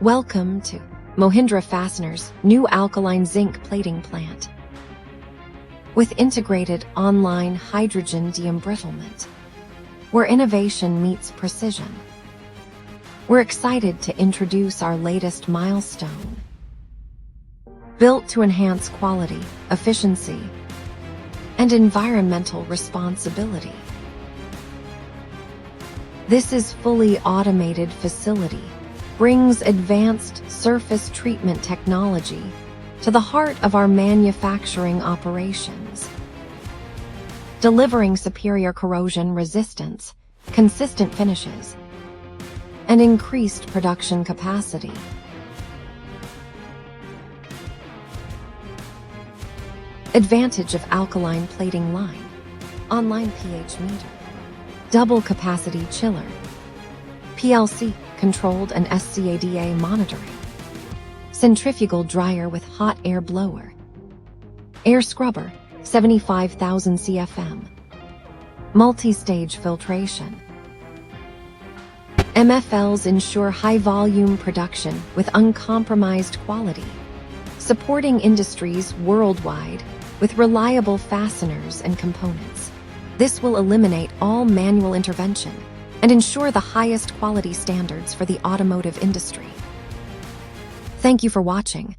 Welcome to Mohindra Fasteners' new alkaline zinc plating plant. With integrated online hydrogen de-embrittlement, where innovation meets precision, we're excited to introduce our latest Milestone. Built to enhance quality, efficiency, and environmental responsibility. This is fully automated facility brings advanced surface treatment technology to the heart of our manufacturing operations, delivering superior corrosion resistance, consistent finishes, and increased production capacity. Advantage of alkaline plating line: online pH meter, double capacity chiller, PLC controlled and SCADA monitoring, centrifugal dryer with hot air blower, air scrubber 75,000 CFM, multi-stage filtration. MFLs ensure high-volume production with uncompromised quality, supporting industries worldwide with reliable fasteners and components. This will eliminate all manual intervention and ensure the highest quality standards for the automotive industry. Thank you for watching.